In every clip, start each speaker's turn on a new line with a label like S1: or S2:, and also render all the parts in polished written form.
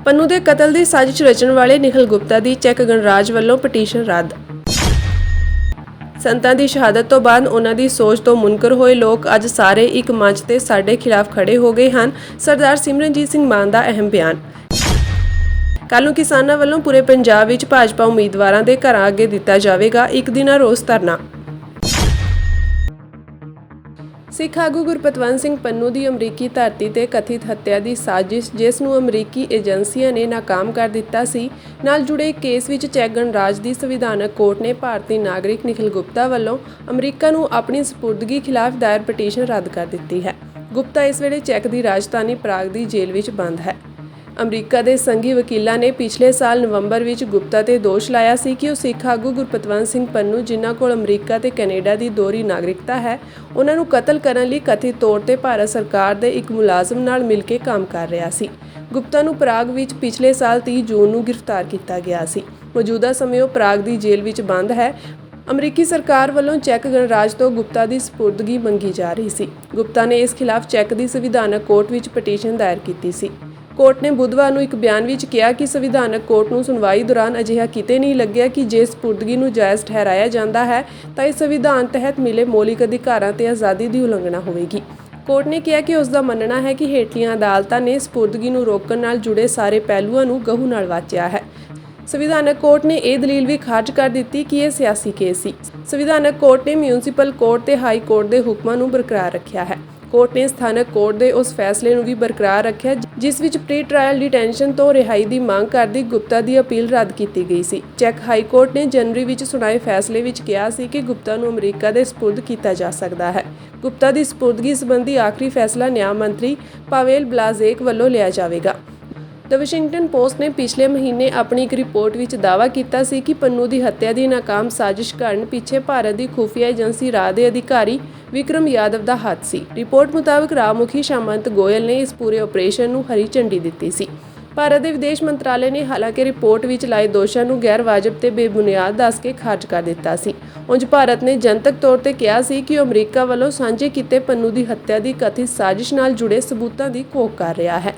S1: ਪੰਨੂ ਦੇ ਕਤਲ ਦੀ ਸਾਜ਼ਿਸ਼ ਰਚਣ ਵਾਲੇ ਨਿਖਿਲ ਗੁਪਤਾ ਦੀ ਚੈੱਕ ਗਣਰਾਜ ਵੱਲੋਂ ਪਟੀਸ਼ਨ ਰੱਦ। ਸੰਤਾਂ ਦੀ ਸ਼ਹਾਦਤ ਤੋਂ ਬਾਅਦ ਉਹਨਾਂ ਦੀ ਸੋਚ ਤੋਂ ਮੁਨਕਰ ਹੋਏ ਲੋਕ ਅੱਜ ਸਾਰੇ ਇੱਕ ਮੰਚ ਤੇ ਸਾਡੇ ਖਿਲਾਫ ਖੜੇ ਹੋ ਗਏ ਹਨ। ਸਰਦਾਰ ਸਿਮਰਨਜੀਤ ਸਿੰਘ ਮਾਨ ਦਾ ਅਹਿਮ ਬਿਆਨ। ਕੱਲ੍ਹ ਨੂੰ ਕਿਸਾਨਾਂ ਵੱਲੋਂ ਪੂਰੇ ਪੰਜਾਬ ਵਿੱਚ ਭਾਜਪਾ ਉਮੀਦਵਾਰਾਂ ਦੇ ਘਰਾਂ ਅੱਗੇ ਦਿੱਤਾ ਜਾਵੇਗਾ ਇੱਕ ਦਿਨਾ ਰੋਸ ਧਰਨਾ। ਸਿੱਖ ਆਗੂ ਗੁਰਪਤਵੰਤ ਸਿੰਘ ਪੰਨੂ ਦੀ ਅਮਰੀਕੀ ਧਰਤੀ ਤੇ ਕਥਿਤ ਹੱਤਿਆ ਦੀ ਸਾਜ਼ਿਸ਼, ਜਿਸ ਨੂੰ ਅਮਰੀਕੀ ਏਜੰਸੀਆਂ ਨੇ ਨਾਕਾਮ ਕਰ ਦਿੱਤਾ ਸੀ, ਨਾਲ ਜੁੜੇ ਕੇਸ ਵਿੱਚ ਚੈੱਕ ਗਣਰਾਜ ਦੀ ਸੰਵਿਧਾਨਕ ਕੋਰਟ ਨੇ ਭਾਰਤੀ ਨਾਗਰਿਕ ਨਿਖਿਲ ਗੁਪਤਾ ਵੱਲੋਂ ਅਮਰੀਕਾ ਨੂੰ ਆਪਣੀ ਸਪੁਰਦਗੀ ਖਿਲਾਫ ਦਾਇਰ ਪਟੀਸ਼ਨ ਰੱਦ ਕਰ ਦਿੱਤੀ ਹੈ। ਗੁਪਤਾ ਇਸ ਵੇਲੇ ਚੈੱਕ ਦੀ ਰਾਜਧਾਨੀ ਪ੍ਰਾਗ ਦੀ ਜੇਲ੍ਹ ਵਿੱਚ ਬੰਦ ਹੈ। ਅਮਰੀਕਾ ਦੇ ਸੰਘੀ ਵਕੀਲਾਂ ਨੇ ਪਿਛਲੇ ਸਾਲ ਨਵੰਬਰ ਵਿੱਚ ਗੁਪਤਾ ਤੇ ਦੋਸ਼ ਲਾਇਆ ਸੀ ਕਿ ਉਹ ਸਿੱਖ ਆਗੂ ਗੁਰਪਤਵੰਤ ਸਿੰਘ ਪੰਨੂ, ਜਿਨ੍ਹਾਂ ਕੋਲ ਅਮਰੀਕਾ ਤੇ ਕੈਨੇਡਾ ਦੀ ਦੋਹਰੀ ਨਾਗਰਿਕਤਾ ਹੈ, ਉਹਨਾਂ ਨੂੰ ਕਤਲ ਕਰਨ ਲਈ ਕਥਿਤ ਤੌਰ ਤੇ ਭਾਰਤ ਸਰਕਾਰ ਦੇ ਇੱਕ ਮੁਲਾਜ਼ਮ ਨਾਲ ਮਿਲ ਕੇ ਕੰਮ ਕਰ ਰਿਹਾ ਸੀ। ਗੁਪਤਾ ਨੂੰ ਪ੍ਰਾਗ ਵਿੱਚ ਪਿਛਲੇ ਸਾਲ 30 ਜੂਨ ਨੂੰ ਗ੍ਰਿਫਤਾਰ ਕੀਤਾ ਗਿਆ ਸੀ। ਮੌਜੂਦਾ ਸਮੇਂ ਉਹ ਪ੍ਰਾਗ ਦੀ ਜੇਲ੍ਹ ਵਿੱਚ ਬੰਦ ਹੈ। ਅਮਰੀਕੀ ਸਰਕਾਰ ਵੱਲੋਂ ਚੈੱਕ ਗਣਰਾਜ ਤੋਂ ਗੁਪਤਾ ਦੀ ਸਪੁਰਦਗੀ ਮੰਗੀ ਜਾ ਰਹੀ ਸੀ। ਗੁਪਤਾ ਨੇ ਇਸ ਖਿਲਾਫ ਚੈੱਕ ਦੀ ਸੰਵਿਧਾਨਕ ਕੋਰਟ ਵਿੱਚ ਪਟੀਸ਼ਨ ਦਾਇਰ ਕੀਤੀ ਸੀ। ਕੋਰਟ ਨੇ ਬੁੱਧਵਾਰ ਨੂੰ ਇੱਕ ਬਿਆਨ ਵਿੱਚ ਕਿਹਾ ਕਿ ਸੰਵਿਧਾਨਕ ਕੋਰਟ ਨੂੰ ਸੁਣਵਾਈ ਦੌਰਾਨ ਅਜਿਹਾ ਕਿਤੇ ਨਹੀਂ ਲੱਗਿਆ ਕਿ ਜੇ ਸਪੁਰਦਗੀ ਨੂੰ ਜਾਇਜ਼ ਠਹਿਰਾਇਆ ਜਾਂਦਾ ਹੈ ਤਾਂ ਇਸ ਸੰਵਿਧਾਨ ਤਹਿਤ ਮਿਲੇ ਮੌਲਿਕ ਅਧਿਕਾਰਾਂ ਤੇ ਆਜ਼ਾਦੀ ਦੀ ਉਲੰਘਣਾ ਹੋਵੇਗੀ। ਕੋਰਟ ਨੇ ਕਿਹਾ ਕਿ ਉਸ ਦਾ ਮੰਨਣਾ ਹੈ ਕਿ ਹੇਠਲੀਆਂ ਅਦਾਲਤਾਂ ਨੇ ਸਪੁਰਦਗੀ ਨੂੰ ਰੋਕਣ ਨਾਲ ਜੁੜੇ ਸਾਰੇ ਪਹਿਲੂਆਂ ਨੂੰ ਗਹੂ ਨਾਲ ਵਾਚਿਆ ਹੈ। ਸੰਵਿਧਾਨਕ ਕੋਰਟ ਨੇ ਇਹ ਦਲੀਲ ਵੀ ਖਾਰਜ ਕਰ ਦਿੱਤੀ ਕਿ ਇਹ ਸਿਆਸੀ ਕੇਸ ਸੀ। ਸੰਵਿਧਾਨਕ ਕੋਰਟ ਨੇ ਮਿਊਨਿਸਪਲ ਕੋਰਟ ਤੇ ਹਾਈ ਕੋਰਟ ਦੇ ਹੁਕਮਾਂ ਨੂੰ ਬਰਕਰਾਰ ਰੱਖਿਆ ਹੈ। ਕੋਰਟ ਨੇ ਸਥਾਨਕ ਕੋਰਟ ਦੇ ਉਸ ਫੈਸਲੇ ਨੂੰ ਵੀ ਬਰਕਰਾਰ ਰੱਖਿਆ ਜਿਸ ਵਿੱਚ ਪ੍ਰੀ ਟ੍ਰਾਇਲ ਡਿਟੈਂਸ਼ਨ ਤੋਂ ਰਿਹਾਈ ਦੀ ਮੰਗ ਕਰਦੀ ਗੁਪਤਾ ਦੀ ਅਪੀਲ ਰੱਦ ਕੀਤੀ ਗਈ ਸੀ। ਚੈੱਕ ਹਾਈ ਕੋਰਟ ਨੇ ਜਨਵਰੀ ਵਿੱਚ ਸੁਣਾਏ ਫੈਸਲੇ ਵਿੱਚ ਕਿਹਾ ਸੀ ਕਿ ਗੁਪਤਾ ਨੂੰ ਅਮਰੀਕਾ ਦੇ ਸਪੁਰਦ ਕੀਤਾ ਜਾ ਸਕਦਾ ਹੈ। ਗੁਪਤਾ ਦੀ ਸਪੁਰਦਗੀ ਸੰਬੰਧੀ ਆਖਰੀ ਫੈਸਲਾ ਨਿਆਂ ਮੰਤਰੀ ਪਾਵੇਲ ਬਲਾਜ਼ੇਕ ਵੱਲੋਂ ਲਿਆ ਜਾਵੇਗਾ। ਦ ਵਾਸ਼ਿੰਗਟਨ ਪੋਸਟ ਨੇ ਪਿਛਲੇ ਮਹੀਨੇ ਆਪਣੀ ਇੱਕ ਰਿਪੋਰਟ ਵਿੱਚ ਦਾਅਵਾ ਕੀਤਾ ਸੀ ਕਿ ਪੰਨੂ ਦੀ ਹੱਤਿਆ ਦੀ ਨਾਕਾਮ ਸਾਜ਼ਿਸ਼ ਕਰਨ ਪਿੱਛੇ ਭਾਰਤ ਦੀ ਖੁਫੀਆ ਏਜੰਸੀ ਰਾਅ ਦੇ ਅਧਿਕਾਰੀ ਵਿਕਰਮ ਯਾਦਵ ਦਾ ਹੱਥ ਸੀ। ਰਿਪੋਰਟ ਮੁਤਾਬਕ ਰਾਅ ਮੁਖੀ ਸਾਮੰਤ ਗੋਇਲ ਨੇ ਇਸ ਪੂਰੇ ਆਪਰੇਸ਼ਨ ਨੂੰ ਹਰੀ ਝੰਡੀ ਦਿੱਤੀ ਸੀ। ਭਾਰਤ ਦੇ ਵਿਦੇਸ਼ ਮੰਤਰਾਲੇ ਨੇ ਹਾਲਾਂਕਿ ਰਿਪੋਰਟ ਵਿੱਚ ਲਾਏ ਦੋਸ਼ਾਂ ਨੂੰ ਗੈਰ ਵਾਜਬ ਤੇ ਬੇਬੁਨਿਆਦ ਦੱਸ ਕੇ ਖਾਰਜ ਕਰ ਦਿੱਤਾ ਸੀ। ਉਂਝ ਭਾਰਤ ਨੇ ਜਨਤਕ ਤੌਰ ਤੇ ਕਿਹਾ ਸੀ ਕਿ ਉਹ ਅਮਰੀਕਾ ਵੱਲੋਂ ਸਾਂਝੇ ਕੀਤੇ ਪੰਨੂ ਦੀ ਹੱਤਿਆ ਦੀ ਕਥਿਤ ਸਾਜ਼ਿਸ਼ ਨਾਲ ਜੁੜੇ ਸਬੂਤਾਂ ਦੀ ਘੋਖ ਕਰ ਰਿਹਾ ਹੈ।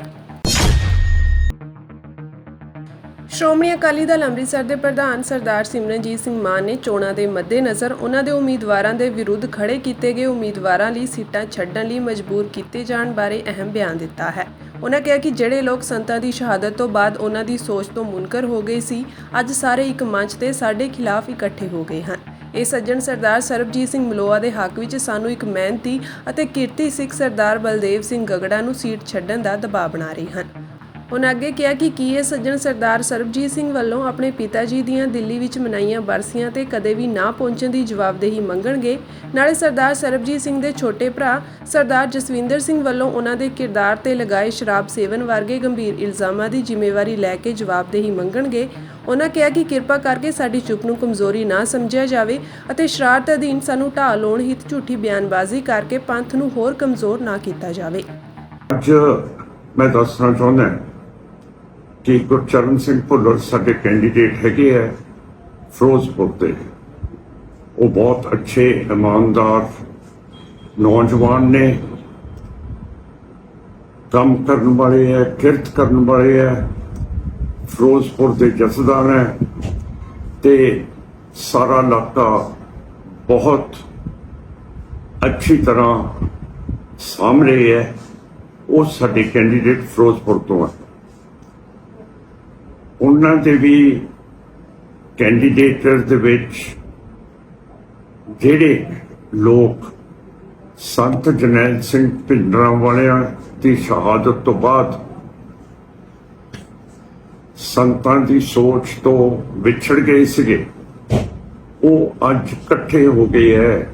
S1: ਸ਼੍ਰੋਮਣੀ ਅਕਾਲੀ ਦਲ ਅੰਮ੍ਰਿਤਸਰ ਦੇ ਪ੍ਰਧਾਨ ਸਰਦਾਰ ਸਿਮਰਨਜੀਤ ਸਿੰਘ ਮਾਨ ਨੇ ਚੋਣਾਂ ਦੇ ਮੱਦੇਨਜ਼ਰ ਉਹਨਾਂ ਦੇ ਉਮੀਦਵਾਰਾਂ ਦੇ ਵਿਰੁੱਧ ਖੜੇ ਕੀਤੇ ਗਏ ਉਮੀਦਵਾਰਾਂ ਲਈ ਸੀਟਾਂ ਛੱਡਣ ਲਈ ਮਜਬੂਰ ਕੀਤੇ ਜਾਣ ਬਾਰੇ ਅਹਿਮ ਬਿਆਨ ਦਿੱਤਾ ਹੈ। ਉਹਨਾਂ ਕਿਹਾ ਕਿ ਜਿਹੜੇ ਲੋਕ ਸੰਤਾਂ ਦੀ ਸ਼ਹਾਦਤ ਤੋਂ ਬਾਅਦ ਉਹਨਾਂ ਦੀ ਸੋਚ ਤੋਂ ਮੁਨਕਰ ਹੋ ਗਏ ਸੀ, ਅੱਜ ਸਾਰੇ ਇੱਕ ਮੰਚ ਤੇ ਸਾਡੇ ਖਿਲਾਫ ਇਕੱਠੇ ਹੋ ਗਏ ਹਨ। ਇਹ ਸੱਜਣ ਸਰਦਾਰ ਸਰਬਜੀਤ ਸਿੰਘ ਮਲੋਆ ਦੇ ਹੱਕ ਵਿੱਚ ਸਾਨੂੰ ਇੱਕ ਮਿਹਨਤੀ ਅਤੇ ਕਿਰਤੀ ਸਿੱਖ ਸਰਦਾਰ ਬਲਦੇਵ ਸਿੰਘ ਗਗੜਾ ਨੂੰ ਸੀਟ ਛੱਡਣ ਦਾ ਦਬਾਅ ਬਣਾ ਰਹੇ ਹਨ। ਉਹਨਾਂ ਅੱਗੇ ਕਿਹਾ ਕਿ ਇਹ ਸੱਜਣ ਸਰਦਾਰ ਸਰਬਜੀਤ ਸਿੰਘ ਵੱਲੋਂ ਆਪਣੇ ਪਿਤਾ ਜੀ ਦੀਆਂ ਦਿੱਲੀ ਵਿੱਚ ਮਨਾਈਆਂ ਬਰਸੀਆਂ ਤੇ ਕਦੇ ਵੀ ਨਾ ਪਹੁੰਚਣ ਦੀ ਜਵਾਬਦੇਹੀ ਮੰਗਣਗੇ। ਨਾਲੇ ਸਰਦਾਰ ਸਰਬਜੀਤ ਸਿੰਘ ਦੇ ਛੋਟੇ ਭਰਾ ਸਰਦਾਰ ਜਸਵਿੰਦਰ ਸਿੰਘ ਵੱਲੋਂ ਉਹਨਾਂ ਦੇ ਕਿਰਦਾਰ ਤੇ ਲਗਾਏ ਸ਼ਰਾਬ ਸੇਵਨ ਵਰਗੇ ਗੰਭੀਰ ਇਲਜ਼ਾਮਾਂ ਦੀ ਜ਼ਿੰਮੇਵਾਰੀ ਲੈ ਕੇ ਜਵਾਬਦੇਹੀ ਮੰਗਣਗੇ। ਉਹਨਾਂ ਕਿਹਾ ਕਿ ਕਿਰਪਾ ਕਰਕੇ ਸਾਡੀ ਚੁੱਪ ਨੂੰ ਕਮਜ਼ੋਰੀ ਨਾ ਸਮਝਿਆ ਜਾਵੇ ਅਤੇ ਸ਼ਰਾਰਤ ਅਧੀਨ ਸਾਨੂੰ ਢਾਹ ਲਾਉਣ ਹਿੱਤ ਝੂਠੀ ਬਿਆਨਬਾਜ਼ੀ ਕਰਕੇ ਪੰਥ ਨੂੰ ਹੋਰ ਕਮਜ਼ੋਰ ਨਾ ਕੀਤਾ ਜਾਵੇ।
S2: ਅੱਜ ਮੈਂ ਦੱਸਣਾ ਚਾਹੁੰਦਾ ਕਿ ਗੁਰਚਰਨ ਸਿੰਘ ਭੁੱਲਰ ਸਾਡੇ ਕੈਂਡੀਡੇਟ ਹੈਗੇ ਹੈ ਫਿਰੋਜ਼ਪੁਰ ਦੇ। ਉਹ ਬਹੁਤ ਅੱਛੇ ਇਮਾਨਦਾਰ ਨੌਜਵਾਨ ਨੇ, ਕੰਮ ਕਰਨ ਵਾਲੇ ਹੈ, ਕਿਰਤ ਕਰਨ ਵਾਲੇ ਹੈ, ਫਿਰੋਜ਼ਪੁਰ ਦੇ ਜਥੇਦਾਰ ਹੈ ਤੇ ਸਾਰਾ ਇਲਾਕਾ ਬਹੁਤ ਅੱਛੀ ਤਰ੍ਹਾਂ ਸਾਹਮਣੇ ਹੈ। ਉਹ ਸਾਡੇ ਕੈਂਡੀਡੇਟ ਫਿਰੋਜ਼ਪੁਰ ਤੋਂ ਹੈ। ਉਹਨਾਂ ਦੇ ਵੀ ਕੈਂਡੀਡੇਟਰ ਦੇ ਵਿੱਚ ਜਿਹੜੇ ਲੋਕ ਸੰਤ ਜਰਨੈਲ ਸਿੰਘ ਭਿੰਡਰਾਂਵਾਲਿਆਂ ਦੀ ਸ਼ਹਾਦਤ ਤੋਂ ਬਾਅਦ ਸੰਤਾਂ ਦੀ ਸੋਚ ਤੋਂ ਵਿਛੜ ਗਏ ਸੀਗੇ, ਉਹ ਅੱਜ ਇਕੱਠੇ ਹੋ ਗਏ ਹੈ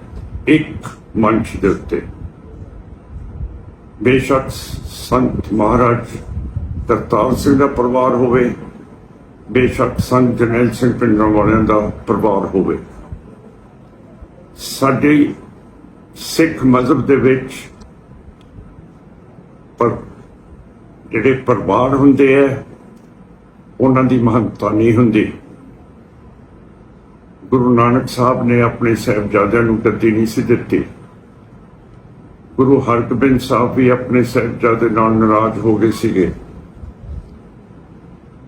S2: ਇੱਕ ਮੰਚ ਦੇ ਉੱਤੇ। ਬੇਸ਼ੱਕ ਸੰਤ ਮਹਾਰਾਜ ਕਰਤਾਰ ਸਿੰਘ ਦਾ ਪਰਿਵਾਰ ਹੋਵੇ, ਬੇਸ਼ੱਕ ਸੰਤ ਜਰਨੈਲ ਸਿੰਘ ਭਿੰਡਰਾਂਵਾਲਿਆਂ ਦਾ ਪਰਿਵਾਰ ਹੋਵੇ, ਸਾਡੇ ਸਿੱਖ ਮਜ਼ਹਬ ਦੇ ਵਿੱਚ ਪਰ ਜਿਹੜੇ ਪਰਿਵਾਰ ਹੁੰਦੇ ਹੈ ਉਹਨਾਂ ਦੀ ਮਹੱਤਤਾ ਨਹੀਂ ਹੁੰਦੀ। ਗੁਰੂ ਨਾਨਕ ਸਾਹਿਬ ਨੇ ਆਪਣੇ ਸਾਹਿਬਜ਼ਾਦਿਆਂ ਨੂੰ ਗੱਦੀ ਨਹੀਂ ਸੀ ਦਿੱਤੀ। ਗੁਰੂ ਹਰਗੋਬਿੰਦ ਸਾਹਿਬ ਵੀ ਆਪਣੇ ਸਾਹਿਬਜ਼ਾਦੇ ਨਾਲ ਨਾਰਾਜ਼ ਹੋ ਗਏ ਸੀਗੇ।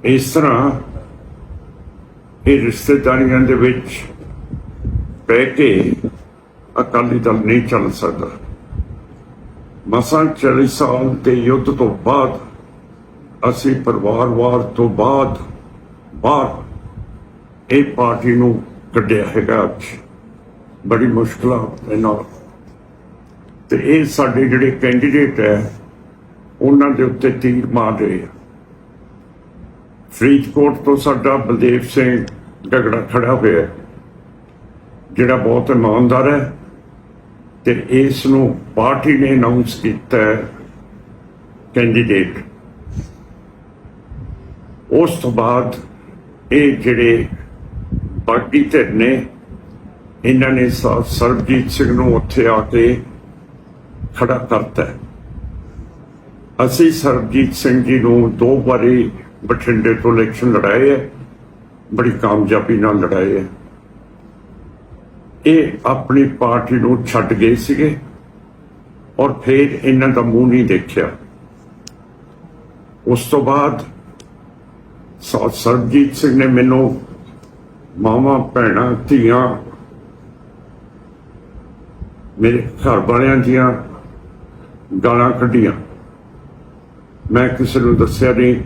S2: ਇਸ ਤਰ੍ਹਾਂ ਇਹ ਰਿਸ਼ਤੇਦਾਰੀਆਂ ਦੇ ਵਿੱਚ ਪੈ ਕੇ ਅਕਾਲੀ ਦਲ ਨਹੀਂ ਚੱਲ ਸਕਦਾ। ਮਸਾਂ 40 ਸਾਲ ਦੇ ਯੁੱਧ ਤੋਂ ਬਾਅਦ ਅਸੀਂ ਪਰਿਵਾਰਵਾਦ ਤੋਂ ਬਾਅਦ ਬਾਹਰ ਇਹ ਪਾਰਟੀ ਨੂੰ ਕੱਢਿਆ ਹੈਗਾ ਅੱਜ ਬੜੀ ਮੁਸ਼ਕਲਾਂ ਦੇ ਨਾਲ। ਤੇ ਇਹ ਸਾਡੇ ਜਿਹੜੇ ਕੈਂਡੀਡੇਟ ਹੈ ਉਹਨਾਂ ਦੇ ਉੱਤੇ ਤੀਰ ਮਾਰ ਰਹੇ ਆ। ਫਰੀਦਕੋਟ ਤੋਂ ਸਾਡਾ ਬਲਦੇਵ ਸਿੰਘ ਝਗੜਾ ਖੜਾ ਹੋਇਆ ਹੈ, ਜਿਹੜਾ ਬਹੁਤ ਇਮਾਨਦਾਰ ਹੈ ਤੇ ਇਸ ਨੂੰ ਪਾਰਟੀ ਨੇ ਅਨਾਉਂਸ ਕੀਤਾ ਹੈ ਕੈਂਡੀਡੇਟ। ਉਸ ਤੋਂ ਬਾਅਦ ਇਹ ਜਿਹੜੇ ਬਾਗੀ ਧਿਰ ਨੇ ਇਹਨਾਂ ਨੇ ਸਰਬਜੀਤ ਸਿੰਘ ਨੂੰ ਉੱਥੇ ਆ ਕੇ ਖੜਾ ਕਰਤਾ ਹੈ। ਅਸੀਂ ਸਰਬਜੀਤ ਸਿੰਘ ਜੀ ਨੂੰ 2 ਵਾਰੀ ਬਠਿੰਡੇ ਤੋਂ ਇਲੈਕਸ਼ਨ ਲੜਾਏ ਹੈ, ਬੜੀ ਕਾਮਯਾਬੀ ਨਾਲ ਲੜਾਏ ਹੈ। ਇਹ ਆਪਣੀ ਪਾਰਟੀ ਨੂੰ ਛੱਡ ਗਏ ਸੀਗੇ ਔਰ ਫਿਰ ਇਹਨਾਂ ਦਾ ਮੂੰਹ ਨਹੀਂ ਦੇਖਿਆ। ਉਸ ਤੋਂ ਬਾਅਦ ਸਰਬਜੀਤ ਸਿੰਘ ਨੇ ਮੈਨੂੰ ਮਾਵਾਂ ਭੈਣਾਂ ਧੀਆਂ ਮੇਰੇ ਘਰ ਵਾਲਿਆਂ ਦੀਆਂ ਗਾਲਾਂ ਕੱਢੀਆਂ। ਮੈਂ ਕਿਸੇ ਨੂੰ ਦੱਸਿਆ ਨਹੀਂ,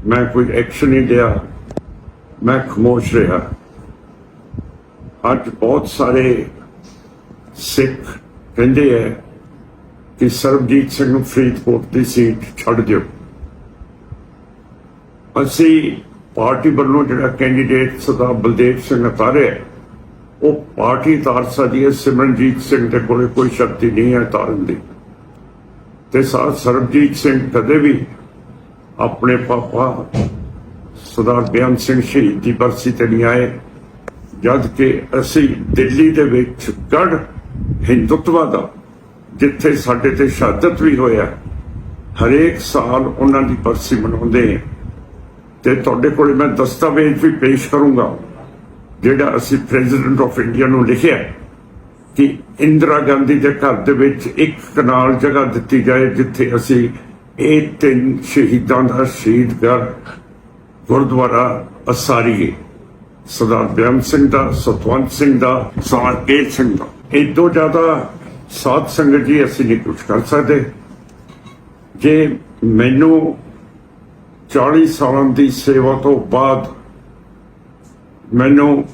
S2: ਮੈਂ ਕੋਈ ਐਕਸ਼ਨ ਨਹੀਂ ਲਿਆ, ਮੈਂ ਖਾਮੋਸ਼ ਰਿਹਾ। ਅੱਜ ਬਹੁਤ ਸਾਰੇ ਸਿੱਖ ਕਹਿੰਦੇ ਹੈ ਕਿ ਸਰਬਜੀਤ ਸਿੰਘ ਨੂੰ ਫਰੀਦਕੋਟ ਦੀ ਸੀਟ ਛੱਡ ਦਿਓ। ਅਸੀਂ ਪਾਰਟੀ ਵੱਲੋਂ ਜਿਹੜਾ ਕੈਂਡੀਡੇਟ ਸਰਦਾਰ ਬਲਦੇਵ ਸਿੰਘ ਉਤਾਰਿਆ ਉਹ ਪਾਰਟੀ ਉਤਾਰ ਸਕਦੀ ਹੈ। ਸਿਮਰਨਜੀਤ ਸਿੰਘ ਦੇ ਕੋਲ ਕੋਈ ਸ਼ਕਤੀ ਨਹੀਂ ਹੈ ਉਤਾਰਨ ਦੀ। ਤੇ ਸਰਬਜੀਤ ਸਿੰਘ ਕਦੇ ਵੀ ਆਪਣੇ ਪਾਪਾ ਸਰਦਾਰ ਬੇਅੰਤ ਸਿੰਘ ਸ਼ਹੀਦ ਦੀ ਬਰਸੀ ਤੇ ਨਹੀਂ ਆਏ, ਜਦ ਕਿ ਅਸੀਂ ਦਿੱਲੀ ਦੇ ਵਿੱਚ ਗੜ ਹਿੰਦੁਤਵਾ ਦਾ ਜਿੱਥੇ ਸਾਡੇ ਤੇ ਸ਼ਹਾਦਤ ਵੀ ਹੋਇਆ ਹਰੇਕ ਸਾਲ ਉਹਨਾਂ ਦੀ ਬਰਸੀ ਮਨਾਉਂਦੇ ਹਾਂ। ਤੇ ਤੁਹਾਡੇ ਕੋਲ ਮੈਂ ਦਸਤਾਵੇਜ਼ ਵੀ ਪੇਸ਼ ਕਰੂੰਗਾ ਜਿਹੜਾ ਅਸੀਂ ਪ੍ਰੈਜ਼ੀਡੈਂਟ ਆਫ ਇੰਡੀਆ ਨੂੰ ਲਿਖਿਆ ਕਿ ਇੰਦਰਾ ਗਾਂਧੀ ਦੇ ਘਰ ਦੇ ਵਿੱਚ 1 ਕਨਾਲ ਜਗ੍ਹਾ ਦਿੱਤੀ ਜਾਏ ਜਿੱਥੇ ਅਸੀਂ ਇਹ 3 ਸ਼ਹੀਦਾਂ ਦਾ ਸ਼ਹੀਦਗੜ੍ਹ ਗੁਰਦੁਆਰਾ ਅਸਾਰੀਏ, ਸਰਦਾਰ ਬੇਅੰਤ ਸਿੰਘ ਦਾ, ਸਤਵੰਤ ਸਿੰਘ ਦਾ, ਸਰਦਾਰ ਕੇਤ ਸਿੰਘ ਦਾ। ਇਹ ਤੋਂ ਜ਼ਿਆਦਾ ਸਾਧ ਸੰਗਤ ਜੀ ਅਸੀਂ ਨਹੀਂ ਕੁਝ ਕਰ ਸਕਦੇ। ਜੇ ਮੈਨੂੰ 40 ਸਾਲਾਂ ਦੀ ਸੇਵਾ ਤੋਂ ਬਾਅਦ ਮੈਨੂੰ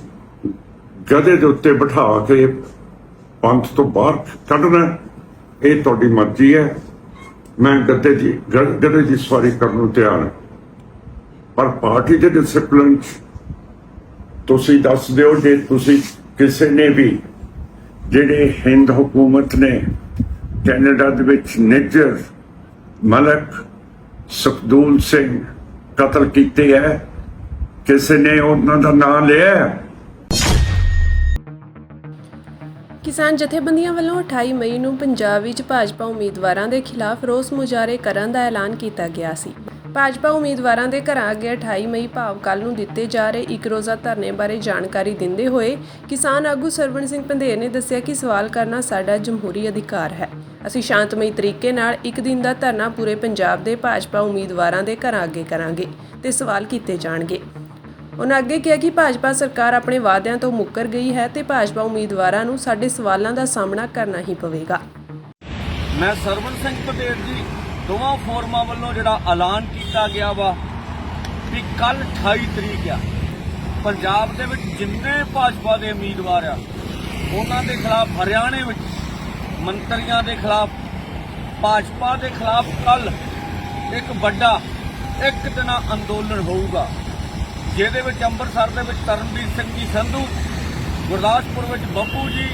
S2: ਗਧੇ ਦੇ ਉੱਤੇ ਬਿਠਾ ਕੇ ਪੰਥ ਤੋਂ ਬਾਹਰ ਕੱਢਣਾ, ਇਹ ਤੁਹਾਡੀ ਮਰਜ਼ੀ ਹੈ। ਮੈਂ ਗਧੇ ਦੀ ਸਵਾਰੀ ਕਰਨ ਨੂੰ ਤਿਆਰ ਹਾਂ, ਪਰ ਪਾਰਟੀ ਦੇ ਡਿਸਪਲਿਨ 'ਚ ਤੁਸੀਂ ਦੱਸ ਦਿਓ ਜੇ ਤੁਸੀਂ ਕਿਸੇ ਨੇ ਵੀ ਜਿਹੜੇ ਹਿੰਦ ਹਕੂਮਤ ਨੇ ਕੈਨੇਡਾ ਦੇ ਵਿੱਚ ਨਿੱਜਰ, ਮਲਕ, ਸੁਖਦੂਲ ਸਿੰਘ ਕਤਲ ਕੀਤੇ ਹੈ, ਕਿਸੇ ਨੇ ਉਹਨਾਂ ਦਾ ਨਾਮ ਲਿਆ?
S1: ਕਿਸਾਨ ਜਥੇਬੰਦੀਆਂ ਵੱਲੋਂ 28 ਮਈ ਨੂੰ ਪੰਜਾਬ ਵਿੱਚ ਭਾਜਪਾ ਉਮੀਦਵਾਰਾਂ ਦੇ ਖਿਲਾਫ ਰੋਸ ਮੁਜ਼ਾਹਰੇ ਕਰਨ ਦਾ ਐਲਾਨ ਕੀਤਾ ਗਿਆ ਸੀ। ਭਾਜਪਾ ਉਮੀਦਵਾਰਾਂ ਦੇ ਘਰਾਂ ਅੱਗੇ 28 ਮਈ ਭਾਵ ਕੱਲ੍ਹ ਨੂੰ ਦਿੱਤੇ ਜਾ ਰਹੇ ਇੱਕ ਰੋਜ਼ਾ ਧਰਨੇ ਬਾਰੇ ਜਾਣਕਾਰੀ ਦਿੰਦੇ ਹੋਏ ਕਿਸਾਨ ਆਗੂ ਸਰਵਣ ਸਿੰਘ ਪੰਧੇਰ ਨੇ ਦੱਸਿਆ ਕਿ ਸਵਾਲ ਕਰਨਾ ਸਾਡਾ ਜਮਹੂਰੀ ਅਧਿਕਾਰ ਹੈ। ਅਸੀਂ ਸ਼ਾਂਤਮਈ ਤਰੀਕੇ ਨਾਲ ਇੱਕ ਦਿਨ ਦਾ ਧਰਨਾ ਪੂਰੇ ਪੰਜਾਬ ਦੇ ਭਾਜਪਾ ਉਮੀਦਵਾਰਾਂ ਦੇ ਘਰਾਂ ਅੱਗੇ ਕਰਾਂਗੇ ਤੇ ਸਵਾਲ ਕੀਤੇ ਜਾਣਗੇ। ਉਹਨਾਂ ਅੱਗੇ ਕਿਹਾ ਕਿ ਭਾਜਪਾ ਸਰਕਾਰ ਆਪਣੇ ਵਾਅਦਿਆਂ ਤੋਂ ਮੁੱਕਰ ਗਈ ਹੈ ਤੇ ਭਾਜਪਾ ਉਮੀਦਵਾਰਾਂ ਨੂੰ ਸਾਡੇ ਸਵਾਲਾਂ ਦਾ ਸਾਹਮਣਾ ਕਰਨਾ ਹੀ ਪਵੇਗਾ।
S3: ਮੈਂ ਸਰਵਣ ਸਿੰਘ ਪੰਧੇਰ ਜੀ ਦੋਵਾਂ ਫੋਰਮਾਂ ਵੱਲੋਂ ਜਿਹੜਾ ਐਲਾਨ ਕੀਤਾ ਗਿਆ ਵਾ ਕਿ ਕੱਲ 28 ਤਰੀਕ ਆ, ਪੰਜਾਬ ਦੇ ਵਿੱਚ ਜਿੰਨੇ ਭਾਜਪਾ ਦੇ ਉਮੀਦਵਾਰ ਆ ਉਹਨਾਂ ਦੇ ਖਿਲਾਫ ਹਰਿਆਣੇ ਵਿੱਚ ਮੰਤਰੀਆਂ ਦੇ ਖਿਲਾਫ ਭਾਜਪਾ ਦੇ ਖਿਲਾਫ ਕੱਲ ਇੱਕ ਵੱਡਾ ਇੱਕ ਦਿਨਾ ਅੰਦੋਲਨ ਹੋਊਗਾ, ਜਿਹਦੇ ਵਿੱਚ ਅੰਮ੍ਰਿਤਸਰ ਦੇ ਵਿੱਚ ਤਰਨਵੀਰ ਸਿੰਘ ਜੀ ਸੰਧੂ, ਗੁਰਦਾਸਪੁਰ ਵਿੱਚ ਬੱਬੂ ਜੀ,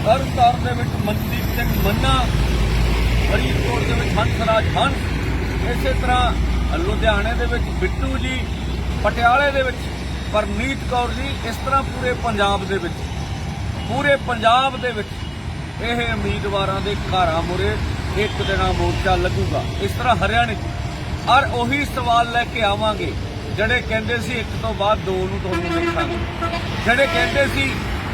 S3: ਤਰਨਤਾਰਨ ਦੇ ਵਿੱਚ ਮਨਦੀਪ ਸਿੰਘ ਮੰਨਾ, ਫਰੀਦਕੋਟ ਦੇ ਵਿੱਚ ਹੰਸਰਾਜ ਹੰਸ, ਇਸੇ ਤਰ੍ਹਾਂ ਲੁਧਿਆਣੇ ਦੇ ਵਿੱਚ ਬਿੱਟੂ ਜੀ, ਪਟਿਆਲੇ ਦੇ ਵਿੱਚ ਪਰਨੀਤ ਕੌਰ ਜੀ। ਇਸ ਤਰ੍ਹਾਂ ਪੂਰੇ ਪੰਜਾਬ ਦੇ ਵਿੱਚ ਇਹ ਉਮੀਦਵਾਰਾਂ ਦੇ ਘਰਾਂ ਮੁਰੇ ਇੱਕ ਦਿਨਾ ਮੋਰਚਾ ਲੱਗੂਗਾ। ਇਸ ਤਰ੍ਹਾਂ ਹਰਿਆਣੇ ਔਰ ਉਹੀ ਸਵਾਲ ਲੈ ਕੇ ਆਵਾਂਗੇ ਜਿਹੜੇ ਕਹਿੰਦੇ ਸੀ 1 ਤੋਂ ਬਾਅਦ 2 ਨੂੰ ਤੁਹਾਨੂੰ ਦੇਖਾਂਗੇ, ਜਿਹੜੇ ਕਹਿੰਦੇ ਸੀ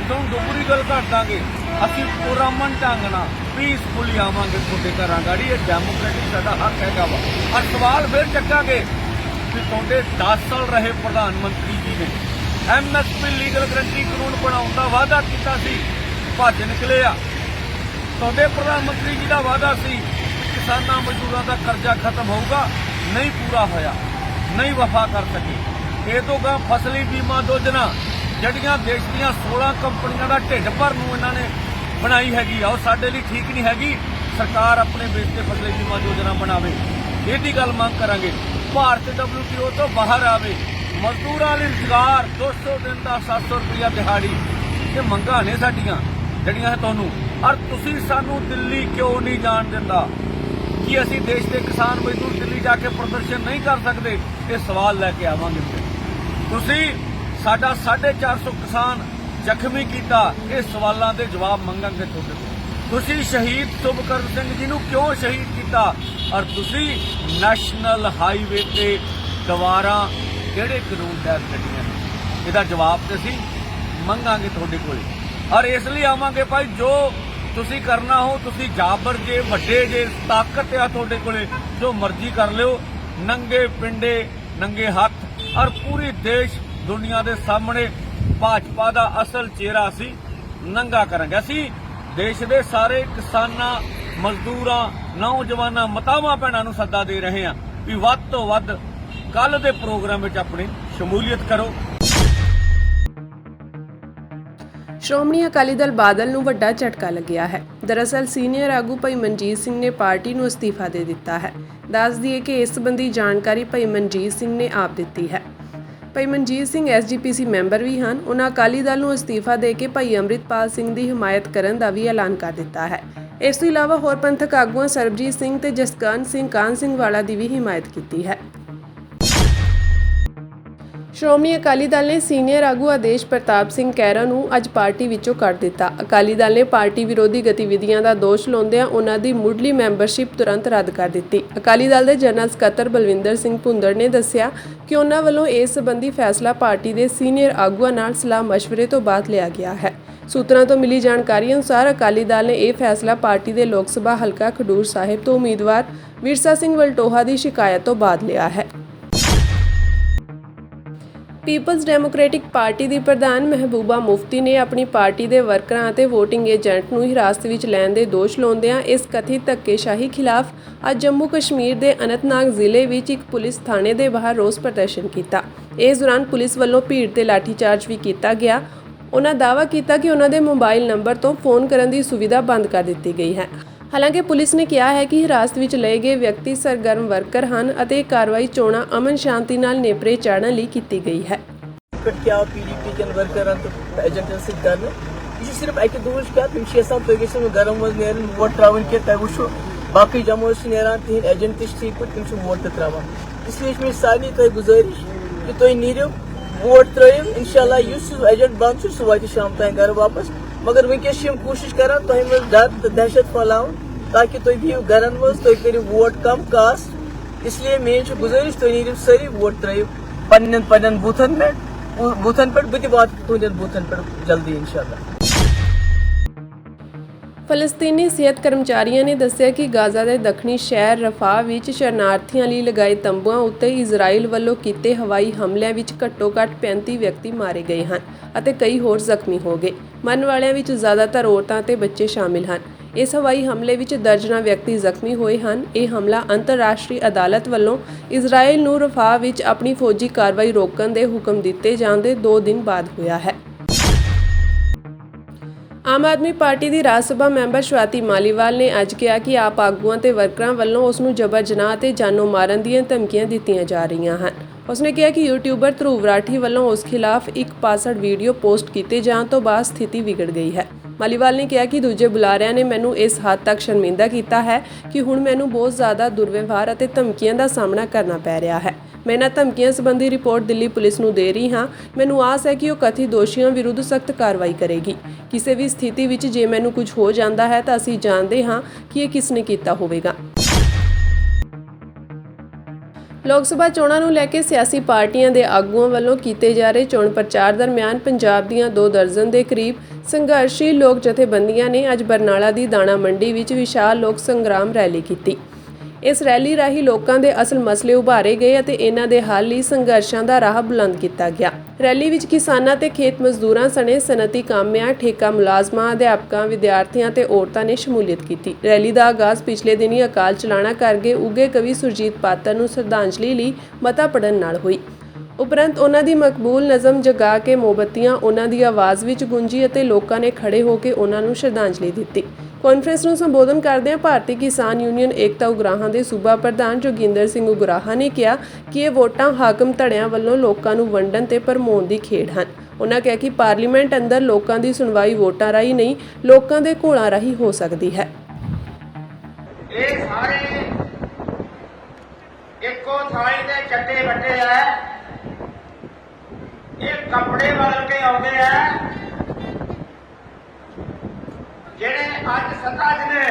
S3: ਤੁਹਾਨੂੰ ਦੁਗਰੀ ਗੱਲ ਕਰ ਦਾਂਗੇ, ਅਸੀਂ ਪੁਰਅਮਨ ਢੰਗ ਨਾਲ ਪੀਸਫੁਲੀ ਆਵਾਂਗੇ ਤੁਹਾਡੇ ਘਰਾਂ ਗਾੜੀ। ਇਹ ਡੈਮੋਕ੍ਰੈਟਿਕ ਸਾਡਾ ਹੱਕ ਹੈਗਾ ਵਾ। ਔਰ ਸਵਾਲ ਫਿਰ ਚੱਕਾਂਗੇ ਵੀ ਤੁਹਾਡੇ 10 ਸਾਲ ਰਹੇ ਪ੍ਰਧਾਨ ਮੰਤਰੀ ਜੀ ਨੇ MSP ਲੀਗਲ ਗਰੰਟੀ ਕਾਨੂੰਨ ਬਣਾਉਣ ਦਾ ਵਾਅਦਾ ਕੀਤਾ ਸੀ, ਭੱਜ ਨਿਕਲੇ ਆ। ਤੁਹਾਡੇ ਪ੍ਰਧਾਨ ਮੰਤਰੀ ਜੀ ਦਾ ਵਾਅਦਾ ਸੀ ਕਿਸਾਨਾਂ ਮਜ਼ਦੂਰਾਂ ਦਾ ਕਰਜ਼ਾ ਖਤਮ ਹੋਊਗਾ, ਨਹੀਂ ਪੂਰਾ ਹੋਇਆ, ਨਹੀਂ ਵਫਾ ਕਰ ਸਕੇ। ਇਹ ਤੋਂ ਗਾਂ ਫਸਲੀ ਬੀਮਾ ਯੋਜਨਾ ਜਿਹੜੀਆਂ ਦੇਸ਼ ਦੀਆਂ 16 ਕੰਪਨੀਆਂ ਦਾ ਢਿੱਡ ਭਰਨ ਨੂੰ ਇਹਨਾਂ ਨੇ ਬਣਾਈ ਹੈਗੀ ਆ, ਉਹ ਸਾਡੇ ਲਈ ਠੀਕ ਨਹੀਂ ਹੈਗੀ। ਸਰਕਾਰ ਆਪਣੇ ਦੇਸ਼ ਤੇ ਫਸਲੀ ਬੀਮਾ ਯੋਜਨਾ ਬਣਾਵੇ, ਇਹਦੀ ਗੱਲ ਮੰਗ ਕਰਾਂਗੇ। ਭਾਰਤ WTO ਤੋਂ ਬਾਹਰ ਆਵੇ, ਮਜ਼ਦੂਰਾਂ ਲਈ ਰੁਜ਼ਗਾਰ 200 ਦਿਨ ਦਾ 700 ਰੁਪਇਆ ਦਿਹਾੜੀ, ਇਹ ਮੰਗਾਂ ਨੇ ਸਾਡੀਆਂ ਜਿਹੜੀਆਂ ਤੁਹਾਨੂੰ। ਔਰ ਤੁਸੀਂ ਸਾਨੂੰ ਦਿੱਲੀ ਕਿਉਂ ਨਹੀਂ ਜਾਣ ਦਿੰਦਾ? ਕਿ ਅਸੀਂ ਦੇਸ਼ ਦੇ ਕਿਸਾਨ ਮਜ਼ਦੂਰ ਦਿੱਲੀ ਜਾ ਕੇ ਪ੍ਰਦਰਸ਼ਨ ਨਹੀਂ ਕਰ ਸਕਦੇ? ਇਹ ਸਵਾਲ ਲੈ ਕੇ ਆਵਾਂਗੇ। ਤੁਸੀਂ ਸਾਡਾ 450 ਕਿਸਾਨ ਜ਼ਖਮੀ ਕੀਤਾ, ਇਹ ਸਵਾਲਾਂ ਦੇ ਜਵਾਬ ਮੰਗਾਂਗੇ ਤੁਹਾਡੇ ਤੋਂ। ਤੁਸੀਂ ਸ਼ਹੀਦ ਸੁਭਕਰਨ ਸਿੰਘ ਜੀ ਨੂੰ ਕਿਉਂ ਸ਼ਹੀਦ ਕੀਤਾ? ਔਰ ਤੁਸੀਂ ਨੈਸ਼ਨਲ ਹਾਈਵੇ ਤੇ ਦੁਬਾਰਾ ਕਿਹੜੇ ਕਾਨੂੰਨ ਤਹਿਤ ਕੱਢੀਆਂ? ਇਹਦਾ ਜਵਾਬ ਤੇ ਅਸੀਂ ਮੰਗਾਂਗੇ ਤੁਹਾਡੇ ਕੋਲ। ਔਰ ਇਸ ਲਈ ਆਵਾਂਗੇ ਭਾਈ, ਜੋ ਤੁਸੀਂ ਕਰਨਾ ਹੋ, ਤੁਸੀਂ ਜਾਬਰ ਜੇ, ਵੱਡੇ ਜੇ, ਤਾਕਤ ਆ ਤੁਹਾਡੇ ਕੋਲੇ, ਜੋ ਮਰਜ਼ੀ ਕਰ ਲਿਓ। ਨੰਗੇ ਪਿੰਡੇ, ਨੰਗੇ ਹੱਥ, ਔਰ ਪੂਰੀ ਦੇਸ਼ ਦੁਨੀਆ ਦੇ ਸਾਹਮਣੇ ਭਾਜਪਾ ਦਾ ਅਸਲ ਚਿਹਰਾ ਅਸੀਂ ਨੰਗਾ ਕਰਾਂਗੇ। ਅਸੀਂ ਦੇਸ਼ ਦੇ ਸਾਰੇ ਕਿਸਾਨਾਂ, ਮਜ਼ਦੂਰਾਂ, ਨੌਜਵਾਨਾਂ, ਮਾਤਾਵਾਂ ਭੈਣਾਂ ਨੂੰ ਸੱਦਾ ਦੇ ਰਹੇ ਹਾਂ ਵੀ ਵੱਧ ਤੋਂ ਵੱਧ ਕੱਲ ਦੇ ਪ੍ਰੋਗਰਾਮ ਵਿੱਚ ਆਪਣੀ ਸ਼ਮੂਲੀਅਤ ਕਰੋ।
S1: ਸ਼੍ਰੋਮਣੀ ਅਕਾਲੀ ਦਲ ਬਾਦਲ ਨੂੰ ਵੱਡਾ ਝਟਕਾ ਲੱਗਿਆ ਹੈ। ਦਰਅਸਲ ਸੀਨੀਅਰ ਆਗੂ ਭਾਈ ਮਨਜੀਤ ਸਿੰਘ ਨੇ ਪਾਰਟੀ ਨੂੰ ਅਸਤੀਫਾ ਦੇ ਦਿੱਤਾ ਹੈ। ਦੱਸ ਦਈਏ ਕਿ ਇਸ ਸੰਬੰਧੀ ਜਾਣਕਾਰੀ ਭਾਈ ਮਨਜੀਤ ਸਿੰਘ ਨੇ ਆਪ ਦਿੱਤੀ ਹੈ। ਭਾਈ ਮਨਜੀਤ ਸਿੰਘ SGPC ਮੈਂਬਰ ਵੀ ਹਨ। ਉਹਨਾਂ ਅਕਾਲੀ ਦਲ ਨੂੰ ਅਸਤੀਫਾ ਦੇ ਕੇ ਭਾਈ ਅੰਮ੍ਰਿਤਪਾਲ ਸਿੰਘ ਦੀ ਹਮਾਇਤ ਕਰਨ ਦਾ ਵੀ ਐਲਾਨ ਕਰ ਦਿੱਤਾ ਹੈ। ਇਸ ਤੋਂ ਇਲਾਵਾ ਹੋਰ ਪੰਥਕ ਆਗੂਆਂ ਸਰਬਜੀਤ ਸਿੰਘ ਤੇ ਜਸਕਰਨ ਸਿੰਘ ਕਾਹਨ ਸਿੰਘ ਵਾਲਾ ਦੀ ਵੀ ਹਮਾਇਤ ਕੀਤੀ ਹੈ। ਸ਼੍ਰੋਮਣੀ ਅਕਾਲੀ ਦਲ ਨੇ ਸੀਨੀਅਰ ਆਗੂ ਆਦੇਸ਼ ਪ੍ਰਤਾਪ ਸਿੰਘ ਖਹਿਰਾ ਨੂੰ ਅੱਜ ਪਾਰਟੀ ਵਿੱਚੋਂ ਕੱਢ ਦਿੱਤਾ। ਅਕਾਲੀ ਦਲ ਨੇ ਪਾਰਟੀ ਵਿਰੋਧੀ ਗਤੀਵਿਧੀਆਂ ਦਾ ਦੋਸ਼ ਲਾਉਂਦਿਆਂ ਉਹਨਾਂ ਦੀ ਮੁੱਢਲੀ ਮੈਂਬਰਸ਼ਿਪ ਤੁਰੰਤ ਰੱਦ ਕਰ ਦਿੱਤੀ। ਅਕਾਲੀ ਦਲ ਦੇ ਜਨਰਲ ਸਕੱਤਰ ਬਲਵਿੰਦਰ ਸਿੰਘ ਭੁੰਦੜ ਨੇ ਦੱਸਿਆ ਕਿ ਉਹਨਾਂ ਵੱਲੋਂ ਇਸ ਸੰਬੰਧੀ ਫੈਸਲਾ ਪਾਰਟੀ ਦੇ ਸੀਨੀਅਰ ਆਗੂਆਂ ਨਾਲ ਸਲਾਹ ਮਸ਼ਵਰੇ ਤੋਂ ਬਾਅਦ ਲਿਆ ਗਿਆ ਹੈ। ਸੂਤਰਾਂ ਤੋਂ ਮਿਲੀ ਜਾਣਕਾਰੀ ਅਨੁਸਾਰ ਅਕਾਲੀ ਦਲ ਨੇ ਇਹ ਫੈਸਲਾ ਪਾਰਟੀ ਦੇ ਲੋਕ ਸਭਾ ਹਲਕਾ ਖਡੂਰ ਸਾਹਿਬ ਤੋਂ ਉਮੀਦਵਾਰ ਵਿਰਸਾ ਸਿੰਘ ਵਲਟੋਹਾ ਦੀ ਸ਼ਿਕਾਇਤ ਤੋਂ ਬਾਅਦ ਲਿਆ ਹੈ। ਪੀਪਲਜ਼ ਡੈਮੋਕ੍ਰੈਟਿਕ ਪਾਰਟੀ ਦੀ ਪ੍ਰਧਾਨ ਮਹਿਬੂਬਾ ਮੁਫਤੀ ਨੇ ਆਪਣੀ ਪਾਰਟੀ ਦੇ ਵਰਕਰਾਂ ਅਤੇ VOTING ਏਜੰਟ ਨੂੰ ਹਿਰਾਸਤ ਵਿੱਚ ਲੈਣ ਦੇ ਦੋਸ਼ ਲਾਉਂਦਿਆਂ ਇਸ ਕਥਿਤ ਧੱਕੇਸ਼ਾਹੀ ਖਿਲਾਫ ਅੱਜ ਜੰਮੂ ਕਸ਼ਮੀਰ ਦੇ ਅਨੰਤਨਾਗ ਜ਼ਿਲ੍ਹੇ ਵਿੱਚ ਇੱਕ ਪੁਲਿਸ ਥਾਣੇ ਦੇ ਬਾਹਰ ਰੋਸ ਪ੍ਰਦਰਸ਼ਨ ਕੀਤਾ। ਇਸ ਦੌਰਾਨ ਪੁਲਿਸ ਵੱਲੋਂ ਭੀੜ ਤੇ ਲਾਠੀਚਾਰਜ ਵੀ ਕੀਤਾ ਗਿਆ। ਉਹਨਾਂ ਦਾਅਵਾ ਕੀਤਾ ਕਿ ਉਹਨਾਂ ਦੇ ਮੋਬਾਈਲ ਨੰਬਰ ਤੋਂ ਫੋਨ ਕਰਨ ਦੀ ਸੁਵਿਧਾ ਬੰਦ ਕਰ ਦਿੱਤੀ ਗਈ ਹੈ। ਹਾਲਾਂਕਿ ਪੁਲਿਸ ਨੇ ਕਿਹਾ ਹੈ ਕਿ ਹਿਰਾਸਤ ਵਿੱਚ ਲਏ ਗਏ ਵਿਅਕਤੀ ਸਰਗਰਮ ਵਰਕਰ ਹਨ ਅਤੇ ਇਹ ਕਾਰਵਾਈ ਚੋਣਾਂ ਅਮਨ ਸ਼ਾਂਤੀ ਨਾਲ ਨੇਪਰੇ ਚਾੜਨ ਲਈ ਕੀਤੀ ਗਈ ਹੈ।
S4: क्या PDP के वर्कर एजेंटन सत कर यह सिर्फ अकि दुच कत तुम गो गरम मज नीन वोट त्रावन कह तुम वो बाकी जमो नीरान तिहद एजेंट ठीक पे तुम वोट त्रावान। इसलिए मे सारे तुम गुजारिश कि तुम नीरो वोट त्रो इंशाल्लाह इस एजेंट बंद सह वात शाम तक घर वापस। मगर वनकस कोशिश कर तुम डर तो दहशत फैलाव ताकि तुम बिहू गरन मज तुम करो वोट कम कास्ट। इसलिए मेरी गुजारिश तुम नीरो सारी वोट त्रो पन्न बूथन पे बह वात तुंदन बूथन पे जल्दी इंशाल्लाह।
S1: ਫਲਸਤੀਨੀ ਸਿਹਤ ਕਰਮਚਾਰੀਆਂ ਨੇ ਦੱਸਿਆ ਕਿ ਗਾਜ਼ਾ ਦੇ ਦੱਖਣੀ ਸ਼ਹਿਰ ਰਫਾਹ ਵਿੱਚ ਸ਼ਰਨਾਰਥੀਆਂ ਲਈ ਲਗਾਏ ਤੰਬੂਆਂ ਉੱਤੇ ਇਜ਼ਰਾਈਲ ਵੱਲੋਂ ਕੀਤੇ ਹਵਾਈ ਹਮਲਿਆਂ ਵਿੱਚ ਘੱਟੋ-ਘੱਟ 35 ਵਿਅਕਤੀ ਮਾਰੇ ਗਏ ਹਨ ਅਤੇ ਕਈ ਹੋਰ ਜ਼ਖਮੀ ਹੋ ਗਏ। ਮਰਨ ਵਾਲਿਆਂ ਵਿੱਚ ਜ਼ਿਆਦਾਤਰ ਔਰਤਾਂ ਤੇ ਬੱਚੇ ਸ਼ਾਮਿਲ ਹਨ। ਇਸ ਹਵਾਈ ਹਮਲੇ ਵਿੱਚ ਦਰਜਨਾਂ ਵਿਅਕਤੀ ਜ਼ਖਮੀ ਹੋਏ ਹਨ। ਇਹ ਹਮਲਾ ਅੰਤਰਰਾਸ਼ਟਰੀ ਅਦਾਲਤ ਵੱਲੋਂ ਇਜ਼ਰਾਈਲ ਨੂੰ ਰਫਾਹ ਵਿੱਚ ਆਪਣੀ ਫੌਜੀ ਕਾਰਵਾਈ ਰੋਕਣ ਦੇ ਹੁਕਮ ਦਿੱਤੇ ਜਾਣ ਦੇ 2 ਦਿਨ ਬਾਅਦ ਹੋਇਆ ਹੈ। ਆਮ ਆਦਮੀ ਪਾਰਟੀ ਦੀ ਰਾਜ ਸਭਾ ਮੈਂਬਰ ਸਵਾਤੀ ਮਾਲੀਵਾਲ ਨੇ ਅੱਜ ਕਿਹਾ ਕਿ ਆਪ ਆਗੂਆਂ ਤੇ ਵਰਕਰਾਂ ਵੱਲੋਂ ਉਸ ਨੂੰ ਜਬਰ ਜਨਾਹ ਤੇ ਜਾਨੋਂ ਮਾਰਨ ਦੀਆਂ ਧਮਕੀਆਂ ਦਿੱਤੀਆਂ ਜਾ ਰਹੀਆਂ ਹਨ। ਉਸਨੇ ਕਿਹਾ ਕਿ ਯੂਟਿਊਬਰ ਧਰੁਵ ਰਾਠੀ ਵੱਲੋਂ ਉਸ ਖਿਲਾਫ ਇੱਕ ਪਾਸੜ ਵੀਡੀਓ ਪੋਸਟ ਕੀਤੇ ਜਾਣ ਤੋਂ ਬਾਅਦ ਸਥਿਤੀ ਵਿਗੜ ਗਈ ਹੈ। ਮਾਲੀਵਾਲ ਨੇ ਕਿਹਾ ਕਿ ਦੂਜੇ ਬੁਲਾਰਿਆਂ ਨੇ ਮੈਨੂੰ ਇਸ ਹੱਦ ਤੱਕ ਸ਼ਰਮਿੰਦਾ ਕੀਤਾ ਹੈ ਕਿ ਹੁਣ ਮੈਨੂੰ ਬਹੁਤ ਜ਼ਿਆਦਾ ਦੁਰਵਿਵਹਾਰ ਅਤੇ ਧਮਕੀਆਂ ਦਾ ਸਾਹਮਣਾ ਕਰਨਾ ਪੈ ਰਿਹਾ ਹੈ। ਮੈਂ ਇਹਨਾਂ ਧਮਕੀਆਂ ਸੰਬੰਧੀ ਰਿਪੋਰਟ ਦਿੱਲੀ ਪੁਲਿਸ ਨੂੰ ਦੇ ਰਹੀ ਹਾਂ। ਮੈਨੂੰ ਆਸ ਹੈ ਕਿ ਉਹ ਕਥਿਤ ਦੋਸ਼ੀਆਂ ਵਿਰੁੱਧ ਸਖਤ ਕਾਰਵਾਈ ਕਰੇਗੀ। ਕਿਸੇ ਵੀ ਸਥਿਤੀ ਵਿੱਚ ਜੇ ਮੈਨੂੰ ਕੁਝ ਹੋ ਜਾਂਦਾ ਹੈ ਤਾਂ ਅਸੀਂ ਜਾਣਦੇ ਹਾਂ ਕਿ ਇਹ ਕਿਸ ਨੇ ਕੀਤਾ ਹੋਵੇਗਾ। ਲੋਕ ਸਭਾ ਚੋਣਾਂ ਨੂੰ ਲੈ ਕੇ ਸਿਆਸੀ ਪਾਰਟੀਆਂ ਦੇ ਆਗੂਆਂ ਵੱਲੋਂ ਕੀਤੇ ਜਾ ਰਹੇ ਚੋਣ ਪ੍ਰਚਾਰ ਦਰਮਿਆਨ ਪੰਜਾਬ ਦੀਆਂ 2 ਦਰਜਨ ਦੇ ਕਰੀਬ ਸੰਘਰਸ਼ੀ ਲੋਕ ਜਥੇਬੰਦੀਆਂ ਨੇ ਅੱਜ ਬਰਨਾਲਾ ਦੀ ਦਾਣਾ ਮੰਡੀ ਵਿੱਚ ਵਿਸ਼ਾਲ ਲੋਕ ਸੰਗਰਾਮ ਰੈਲੀ ਕੀਤੀ। ਇਸ ਰੈਲੀ ਰਾਹੀਂ ਲੋਕਾਂ ਦੇ ਅਸਲ ਮਸਲੇ ਉਭਾਰੇ ਗਏ ਅਤੇ ਇਹਨਾਂ ਦੇ ਹੱਲ ਲਈ ਸੰਘਰਸ਼ਾਂ ਦਾ ਰਾਹ ਬੁਲੰਦ ਕੀਤਾ ਗਿਆ। ਰੈਲੀ ਵਿੱਚ ਕਿਸਾਨਾਂ ਤੇ ਖੇਤ ਮਜ਼ਦੂਰਾਂ ਸਣੇ ਸਨਅਤੀ ਕਾਮਿਆਂ, ਠੇਕਾ ਮੁਲਾਜ਼ਮਾਂ, ਅਧਿਆਪਕਾਂ, ਵਿਦਿਆਰਥੀਆਂ ਤੇ ਔਰਤਾਂ ਨੇ ਸ਼ਮੂਲੀਅਤ ਕੀਤੀ। ਰੈਲੀ ਦਾ ਆਗਾਜ਼ ਪਿਛਲੇ ਦਿਨੀ ਅਕਾਲ ਚਲਾਣਾ ਕਰ ਗਏ ਉੱਘੇ ਕਵੀ ਸੁਰਜੀਤ ਪਾਤਰ ਨੂੰ ਸ਼ਰਧਾਂਜਲੀ ਲਈ ਮਤਾ ਪੜਨ ਨਾਲ ਹੋਈ। ਉਪਰੰਤ ਉਹਨਾਂ ਦੀ ਮਕਬੂਲ ਨਜ਼ਮ ਜਗਾ ਕੇ ਮੋਮਬੱਤੀਆਂ ਉਹਨਾਂ ਦੀ ਆਵਾਜ਼ ਵਿੱਚ ਗੂੰਜੀ ਅਤੇ ਲੋਕਾਂ ਨੇ ਖੜੇ ਹੋ ਕੇ ਉਹਨਾਂ ਨੂੰ ਸ਼ਰਧਾਂਜਲੀ ਦਿੱਤੀ। ਕਾਨਫਰੰਸ ਨੂੰ ਸੰਬੋਧਨ ਕਰਦਿਆਂ ਭਾਰਤੀ ਕਿਸਾਨ ਯੂਨੀਅਨ ਏਕਤਾ ਉਗਰਾਹਾਂ ਦੇ ਸੂਬਾ ਪ੍ਰਧਾਨ ਜੋਗਿੰਦਰ ਸਿੰਘ ਉਗਰਾਹਾਂ ਨੇ ਕਿਹਾ ਕਿ ਇਹ ਵੋਟਾਂ ਹਾਕਮ ਧੜਿਆਂ ਵੱਲੋਂ ਲੋਕਾਂ ਨੂੰ ਵੰਡਣ ਤੇ ਭਰਮਾਉਣ ਦੀ ਖੇਡ ਹਨ। ਉਹਨਾਂ ਕਿਹਾ ਕਿ ਪਾਰਲੀਮੈਂਟ ਅੰਦਰ ਲੋਕਾਂ ਦੀ ਸੁਣਵਾਈ ਵੋਟਾਂ ਰਾਹੀਂ ਨਹੀਂ, ਲੋਕਾਂ ਦੇ ਘੋਲਾਂ ਰਾਹੀਂ ਹੋ ਸਕਦੀ ਹੈ।
S5: ਇਹ ਸਾਰੇ ਇੱਕੋ ਥਾਲੀ ਦੇ ਚੱਟੇ ਵੱਟੇ ਆ, ਇਹ ਕੱਪੜੇ ਬਦਲ ਕੇ ਆਉਂਦੇ ਆ। ਜਿਹੜੇ ਅੱਜ ਸੱਤਾ 'ਚ ਨੇ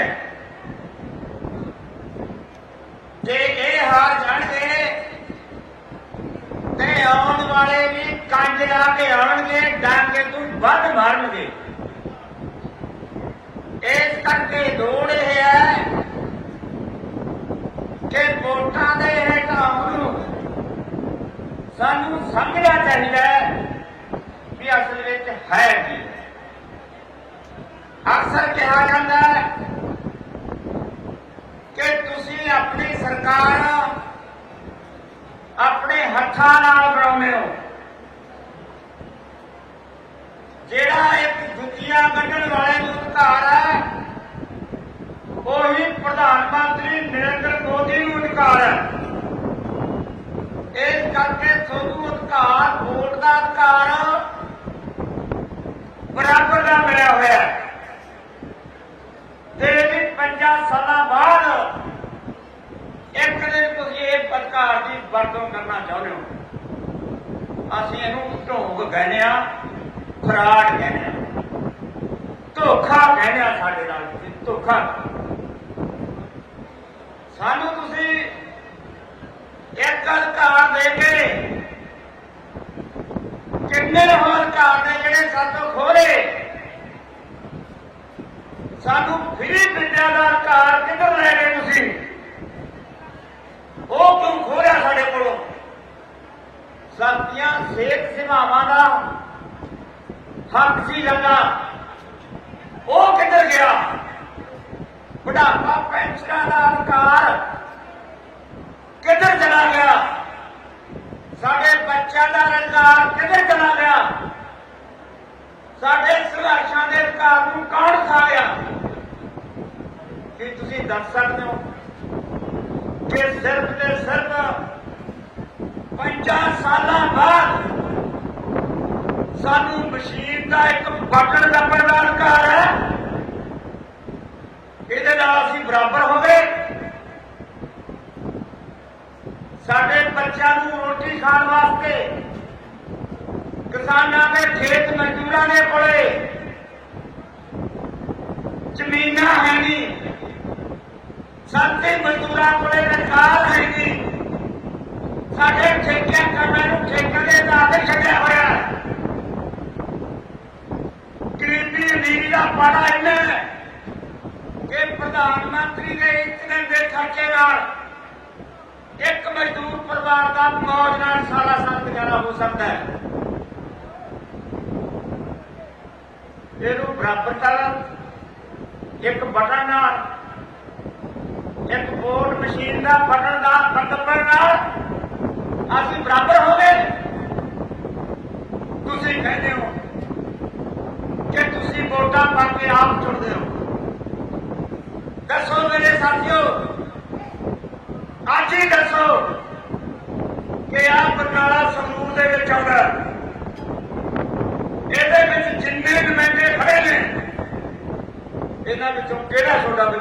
S5: ਤੇ ਇਹ ਹਾਰ ਜਾਣਗੇ ਤੇ ਆਉਣ ਵਾਲੇ ਵੀ ਕੰਜ ਲਾ ਕੇ ਆਉਣਗੇ, ਡਾਂਗੇ ਤੋਂ ਵੱਧ ਮਾਰਨਗੇ। ਇਸ ਕਰਕੇ ਲੋੜ ਇਹ ਹੈ ਕਿ ਵੋਟਾਂ ਦੇ ਹਿਸਾਬ ਨੂੰ ਸਾਨੂੰ ਸਮਝਣਾ ਚਾਹੀਦਾ ਵੀ ਅਸਲ ਵਿੱਚ ਹੈ ਕੀ। ਅਕਸਰ ਕਿਹਾ ਜਾਂਦਾ ਹੈ ਕਿ ਤੁਸੀਂ ਆਪਣੀ ਸਰਕਾਰ ਆਪਣੇ ਹੱਥਾਂ ਨਾਲ ਬਣਾਉਂਦੇ ਹੋ। ਜਿਹੜਾ ਇੱਕ ਜੁੱਤੀਆਂ ਕੱਢਣ ਵਾਲੇ ਨੂੰ ਅਧਿਕਾਰ ਹੈ, ਉਹੀ ਪ੍ਰਧਾਨ ਮੰਤਰੀ ਨਰਿੰਦਰ ਮੋਦੀ ਨੂੰ ਅਧਿਕਾਰ ਹੈ। ਇਸ ਕਰਕੇ ਤੁਹਾਨੂੰ ਅਧਿਕਾਰ, ਵੋਟ ਦਾ ਅਧਿਕਾਰ ਬਰਾਬਰ ਦਾ ਮਿਲਿਆ ਹੋਇਆ ਹੈ। ਤੇ ਵੀ 50 ਸਾਲਾਂ ਬਾਅਦ ਇੱਕ ਦਿਨ ਤੁਸੀਂ ਇਹ ਅਧਿਕਾਰ ਦੀ ਵਰਤੋਂ ਕਰਨਾ ਚਾਹੁੰਦੇ ਹੋ। ਅਸੀਂ ਇਹਨੂੰ ਢੋਂਗ ਕਹਿੰਦੇ ਆ, ਫਰਾਡ ਕਹਿੰਦੇ ਆ, ਧੋਖਾ ਕਹਿੰਦੇ ਆ। ਸਾਡੇ ਨਾਲ ਤੁਸੀਂ ਧੋਖਾ, ਸਾਨੂੰ ਤੁਸੀਂ ਇੱਕ ਅਧਿਕਾਰ ਦੇ ਕੇ ਕਿੰਨੇ ਹੋਰ ਅਧਿਕਾਰ ਨੇ ਜਿਹੜੇ ਸਾਤੋਂ ਖੋਲੇ। ਸਾਨੂੰ ਫਰੀ ਵਿੱਦਿਆ ਦਾ ਅਧਿਕਾਰ ਕਿੱਧਰ ਲੈ ਗਏ ਤੁਸੀਂ? ਉਹ ਕਿਉਂ ਖੋਲਿਆ ਸਾਡੇ ਕੋਲੋਂ? ਸਾਡੀਆਂ ਸਿਹਤ ਸੇਵਾਵਾਂ ਦਾ ਹੱਕ ਸੀ ਜਾਂਦਾ, ਉਹ ਕਿੱਧਰ ਗਿਆ? ਬੁਢਾਪਾ ਪੈਨਸ਼ਨਾਂ ਦਾ ਅਧਿਕਾਰ ਕਿੱਧਰ ਚਲਾ ਗਿਆ? ਸਾਡੇ ਬੱਚਿਆਂ ਦਾ ਅਧਿਕਾਰ ਕਿੱਧਰ ਚਲਾ ਗਿਆ? ਸਾਡੇ ਸੰਘਰਸ਼ਾਂ ਦੇ ਅਧਿਕਾਰ ਨੂੰ ਕੌਣ ਖਾ ਗਿਆ? ਕੀ ਤੁਸੀਂ ਦੱਸ ਸਕਦੇ ਹੋ ਕਿ ਸਿਰਫ ਤੇ ਸਿਰਫ 50 ਸਾਲਾਂ ਬਾਅਦ ਸਾਨੂੰ ਮਸ਼ੀਨ ਦਾ ਇੱਕ ਬਟਨ ਦੱਬਣ ਦਾ ਅਧਿਕਾਰ ਹੈ? ਇਹਦੇ ਨਾਲ ਅਸੀਂ ਬਰਾਬਰ ਹੋ ਗਏ? ਸਾਡੇ ਬੱਚਿਆਂ ਨੂੰ ਰੋਟੀ ਖਾਣ ਵਾਸਤੇ ਕਿਸਾਨਾਂ ਦੇ ਖੇਤ ਮਜ਼ਦੂਰਾਂ ਦੇ ਕੋਲੇ ਜ਼ਮੀਨਾਂ ਹੈ ਨਹੀਂ, ਸਾਡੇ ਮਜ਼ਦੂਰਾਂ ਕੋਲੇ ਅਧਿਕਾਰ ਹੈ ਨਹੀਂ। ਸਾਡੇ ਠੇਕਿਆਂ ਕਰਨਾ ਨੂੰ ਠੇਕੇ ਦੇ ਆਧਾਰ ਤੇ ਛੱਡਿਆ ਹੋਇਆ। ਗਰੀਬੀ ਅਮੀਰੀ ਦਾ ਪਾੜਾ ਇੰਨਾ ਹੈ ਕਿ ਪ੍ਰਧਾਨ ਮੰਤਰੀ ਦੇ ਇੱਕ ਦਿਨ ਦੇ ਖਰਚੇ ਨਾਲ ਇੱਕ ਮਜ਼ਦੂਰ ਪਰਿਵਾਰ ਦਾ ਮੌਜ ਨਾਲ ਸਾਰਾ ਸਾਲ ਗੁਜ਼ਾਰਾ ਹੋ ਸਕਦਾ ਹੈ। ਇਹਨੂੰ ਬਰਾਬਰ ਕਰਨ, ਇੱਕ ਬਟਨ ਨਾਲ, ਇੱਕ ਵੋਟ ਮਸ਼ੀਨ ਦਾ ਬਟਨ ਦਾ ਦੱਬਣ ਨਾਲ ਅਸੀਂ ਬਰਾਬਰ ਹੋ ਗਏ। ਤੁਸੀਂ ਕਹਿੰਦੇ ਹੋ ਕਿ ਤੁਸੀਂ ਵੋਟਾਂ ਪਾ ਕੇ ਆਪ ਚੁਣਦੇ ਹੋ। ਦੱਸੋ ਮੇਰੇ ਸਾਥੀਓ, ਅੱਜ ਹੀ ਦੱਸੋ ਕਿ ਆਹ ਬਰਨਾਲਾ ਸੰਗਰੂਰ ਦੇ ਵਿੱਚ ਆਉਂਦਾ, ਇਹਦੇ ਵਿੱਚ ਜਿੰਨੇ ਨੁਮਾਇੰਦੇ ਖੜੇ ਨੇ, ਇਹਨਾਂ ਵਿੱਚੋਂ ਕਿਹੜਾ ਤੁਹਾਡਾ ਬਈ?